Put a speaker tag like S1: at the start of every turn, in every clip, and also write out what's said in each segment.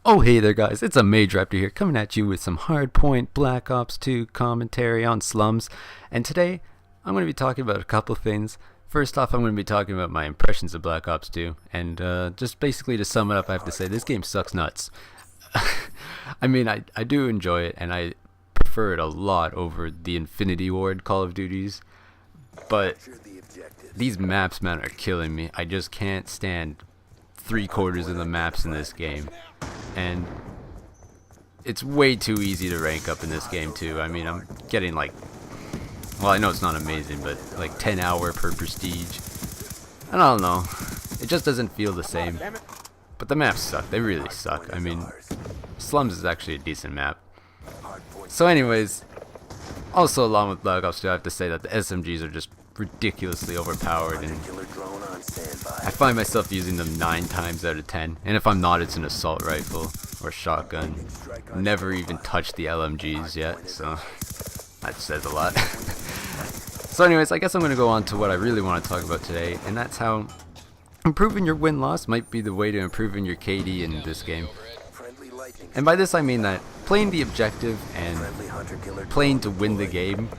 S1: Oh hey there guys, it's a MageRaptor here coming at you with some Hardpoint Black Ops 2 commentary on Slums. And today I'm going to be talking about a couple things. First off, I'm going to be talking about my impressions of Black Ops 2. And just basically to sum it up, I have to say this game sucks nuts. I mean, I do enjoy it and I prefer it a lot over the Infinity Ward Call of Duties. But these maps, man, are killing me. I just can't stand 3/4 of the maps in this game. And it's way too easy to rank up in this game too. I mean, I'm getting like, well, I know it's not amazing, but like 10 hour per prestige. And I don't know, it just doesn't feel the same. But the maps suck, they really suck. I mean, Slums is actually a decent map. So anyways, also along with Black Ops 2, I have to say that the SMGs are just ridiculously overpowered, and I find myself using them 9 times out of 10, and if I'm not, it's an assault rifle or shotgun. Never even touched the LMGs yet, so that says a lot. So anyways, I guess I'm going to go on to what I really want to talk about today, and that's how improving your win-loss might be the way to improving your KD in this game. And by this I mean that playing the objective and playing to win the game,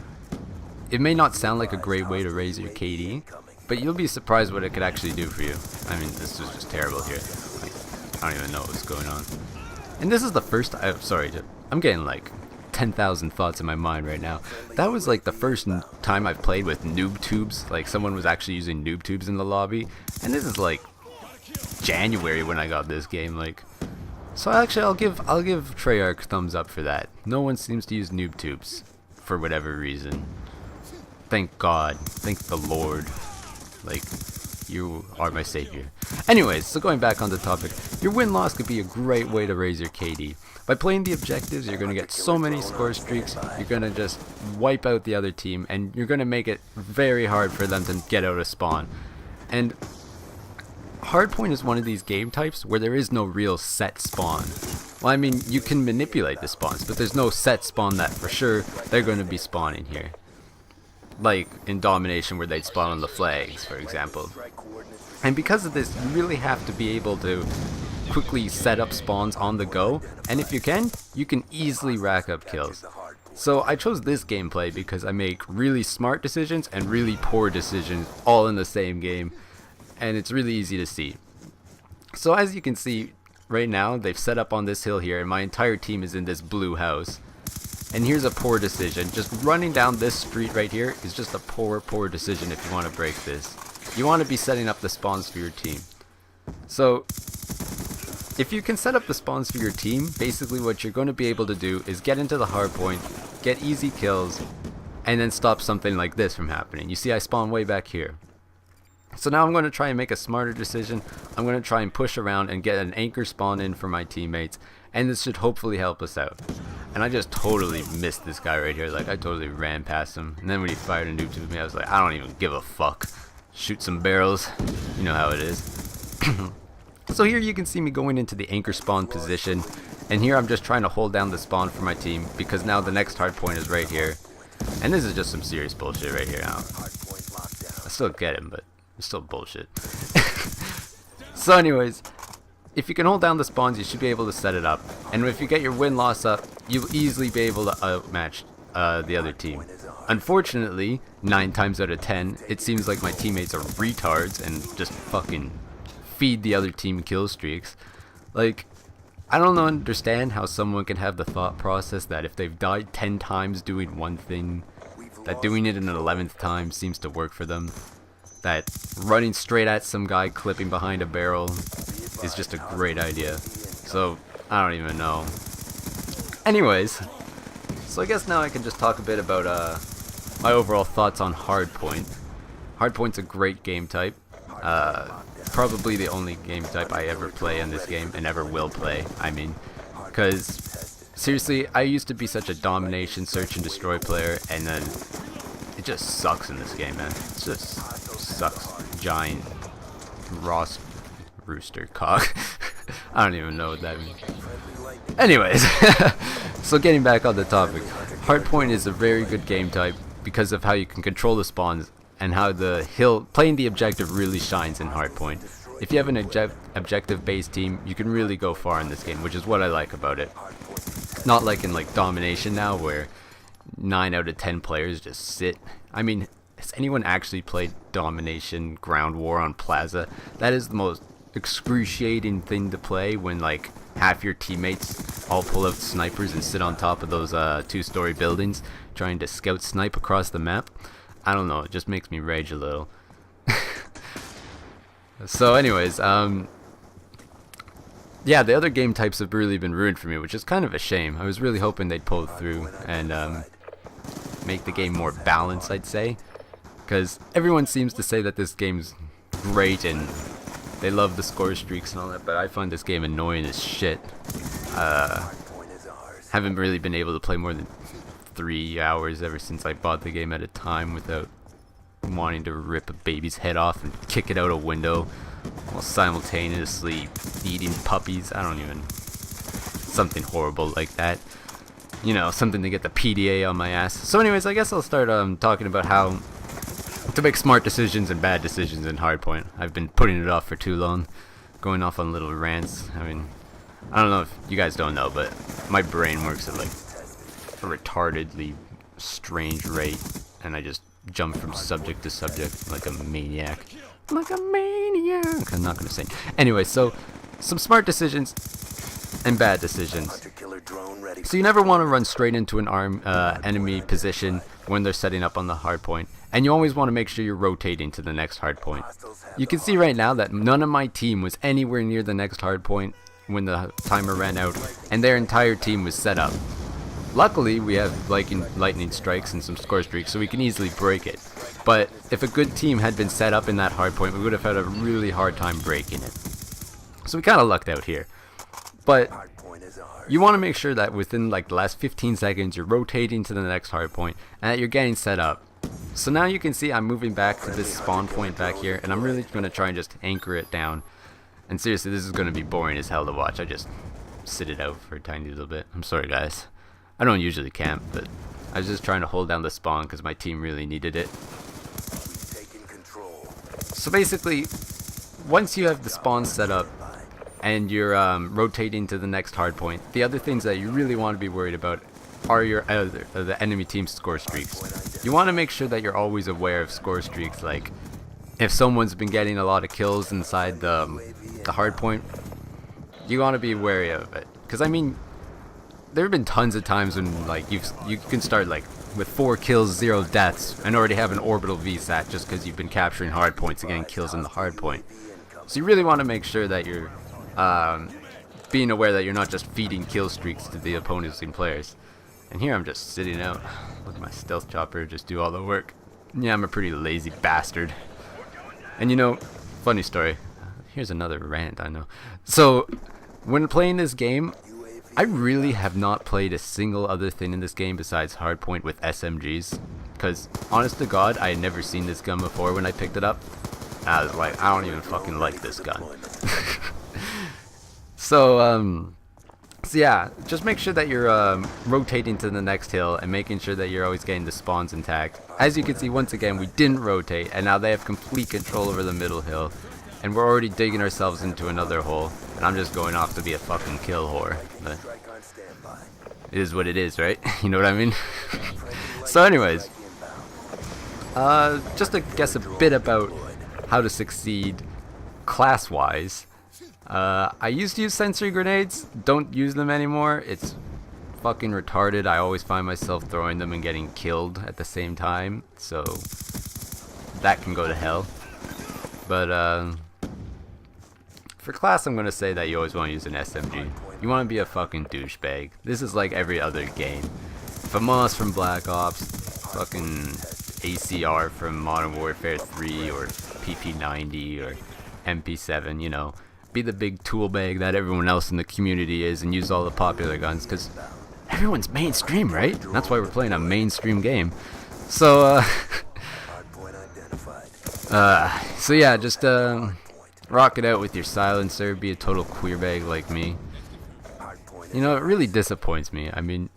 S1: it may not sound like a great way to raise your KD, but you'll be surprised what it could actually do for you. I mean, this is just terrible here. Like, I don't even know what's going on. And this is the first, I'm getting like 10,000 thoughts in my mind right now. That was like the first time I've played with noob tubes, like someone was actually using noob tubes in the lobby. And this is like January when I got this game, like. So actually I'll give Treyarch thumbs up for that. No one seems to use noob tubes for whatever reason. Thank God. Thank the Lord. Like, you are my savior. Anyways, so going back on the topic, your win-loss could be a great way to raise your KD. By playing the objectives, you're going to get so many score streaks, you're going to just wipe out the other team, and you're going to make it very hard for them to get out of spawn. And Hardpoint is one of these game types where there is no real set spawn. Well, I mean, you can manipulate the spawns, but there's no set spawn that for sure they're going to be spawning here. Like in Domination where they'd spawn on the flags, for example. And because of this, you really have to be able to quickly set up spawns on the go, and if you can easily rack up kills. So I chose this gameplay because I make really smart decisions and really poor decisions all in the same game, and it's really easy to see. So as you can see right now, they've set up on this hill here, and my entire team is in this blue house. And here's a poor decision. Just running down this street right here is just a poor decision if you want to break this. You want to be setting up the spawns for your team. So if you can set up the spawns for your team, basically what you're going to be able to do is get into the hardpoint, get easy kills, and then stop something like this from happening. You see I spawn way back here. So now I'm going to try and make a smarter decision. I'm going to try and push around and get an anchor spawn in for my teammates, and this should hopefully help us out. And I just totally missed this guy right here. Like, I totally ran past him, and then when he fired a noob to me, I was like, I don't even give a fuck. Shoot some barrels. You know how it is. So here you can see me going into the anchor spawn position, and here I'm just trying to hold down the spawn for my team because now the next hard point is right here. And this is just some serious bullshit right here. I still get him, but it's still bullshit. So anyways, if you can hold down the spawns, you should be able to set it up. And if you get your win-loss up, you'll easily be able to outmatch the other team. Unfortunately, 9 times out of 10, it seems like my teammates are retards and just fucking feed the other team kill streaks. Like, I don't understand how someone can have the thought process that if they've died 10 times doing one thing, that doing it an 11th time seems to work for them. That running straight at some guy clipping behind a barrel is just a great idea. So, I don't even know. Anyways, so I guess now I can just talk a bit about my overall thoughts on Hardpoint. Hardpoint's a great game type. Probably the only game type I ever play in this game, and ever will play, I mean. Because, seriously, I used to be such a domination, search and destroy player, and then it just sucks in this game, man. It just sucks. Giant rooster cock. I don't even know what that means. Anyways, so getting back on the topic, Hardpoint is a very good game type because of how you can control the spawns and how the hill playing the objective really shines in Hardpoint. if you have an objective-based team, you can really go far in this game, which is what I like about it. Not like in like Domination now, where 9 out of 10 players just sit. I mean, has anyone actually played Domination Ground War on Plaza? That is the most excruciating thing to play, when like half your teammates all pull out snipers and sit on top of those 2-story buildings trying to scout snipe across the map. I don't know, it just makes me rage a little. So anyways, yeah, the other game types have really been ruined for me, which is kind of a shame. I was really hoping they'd pull through and make the game more balanced, I'd say, because everyone seems to say that this game's great and they love the score streaks and all that, but I find this game annoying as shit. Haven't really been able to play more than 3 hours ever since I bought the game at a time without wanting to rip a baby's head off and kick it out a window while simultaneously eating puppies. I don't even... something horrible like that. You know, something to get the PDA on my ass. So anyways, I guess I'll start talking about how to make smart decisions and bad decisions in Hardpoint. I've been putting it off for too long, going off on little rants. I mean, I don't know if you guys don't know, but my brain works at like a retardedly strange rate, and I just jump from subject to subject like a maniac. Like a maniac! I'm not gonna say. Anyway, so some smart decisions and bad decisions. So you never want to run straight into an enemy position when they're setting up on the hardpoint, and you always want to make sure you're rotating to the next hardpoint. You can see right now that none of my team was anywhere near the next hardpoint when the timer ran out, and their entire team was set up. Luckily, we have lightning strikes and some score streaks, so we can easily break it. But if a good team had been set up in that hardpoint, we would have had a really hard time breaking it. So we kind of lucked out here. But you want to make sure that within like the last 15 seconds, you're rotating to the next hardpoint and that you're getting set up. So now you can see I'm moving back to this spawn point back here, and I'm really going to try and just anchor it down. And seriously, this is going to be boring as hell to watch. I just sit it out for a tiny little bit. I'm sorry, guys. I don't usually camp, but I was just trying to hold down the spawn because my team really needed it. So basically, once you have the spawn set up and you're rotating to the next hardpoint, the other things that you really want to be worried about are your the enemy team's score streaks. You want to make sure that you're always aware of score streaks, like if someone's been getting a lot of kills inside the hardpoint, you want to be wary of it. Because I mean, there have been tons of times when like you can start like with 4 kills, 0 deaths, and already have an orbital VSAT just because you've been capturing hardpoints and getting kills in the hardpoint. So you really want to make sure that you're being aware that you're not just feeding kill streaks to the opposing players. And here I'm just sitting out. Look at my stealth chopper just do all the work. Yeah, I'm a pretty lazy bastard. And you know, funny story. Here's another rant, I know. So when playing this game, I really have not played a single other thing in this game besides Hardpoint with SMGs. Because, honest to God, I had never seen this gun before when I picked it up. I was like, I don't even fucking like this gun. So yeah, just make sure that you're rotating to the next hill and making sure that you're always getting the spawns intact. As you can see, once again, we didn't rotate, and now they have complete control over the middle hill. And we're already digging ourselves into another hole, and I'm just going off to be a fucking kill whore. But it is what it is, right? You know what I mean? So anyways, just to guess a bit about how to succeed class-wise, I used to use sensory grenades, don't use them anymore. It's fucking retarded. I always find myself throwing them and getting killed at the same time, so that can go to hell. But for class, I'm going to say that you always want to use an SMG. You want to be a fucking douchebag. This is like every other game. FAMAS from Black Ops, fucking ACR from Modern Warfare 3, or PP90, or MP7, you know. Be the big tool bag that everyone else in the community is and use all the popular guns, because everyone's mainstream, right? That's why we're playing a mainstream game. So, so yeah, just rock it out with your silencer, be a total queer bag like me. You know, it really disappoints me. I mean,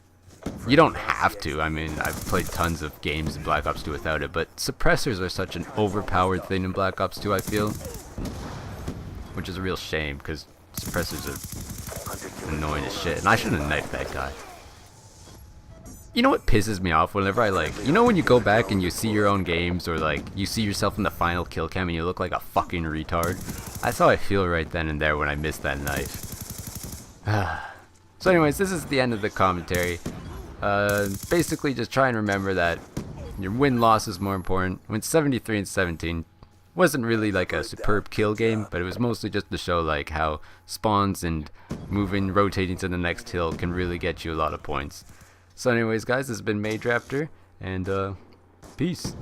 S1: you don't have to. I mean, I've played tons of games in Black Ops 2 without it, but suppressors are such an overpowered thing in Black Ops 2, I feel. which is a real shame because suppressors are annoying as shit. And I shouldn't have knifed that guy. You know what pisses me off whenever I you know when you go back and you see your own games, or like you see yourself in the final kill cam and you look like a fucking retard? That's how I feel right then and there when I miss that knife. So anyways, this is the end of the commentary. Basically just try and remember that your win-loss is more important. When 73-17 wasn't really like a superb kill game, but it was mostly just to show like how spawns and rotating to the next hill can really get you a lot of points. So anyways guys, this has been MageRaptor, and peace.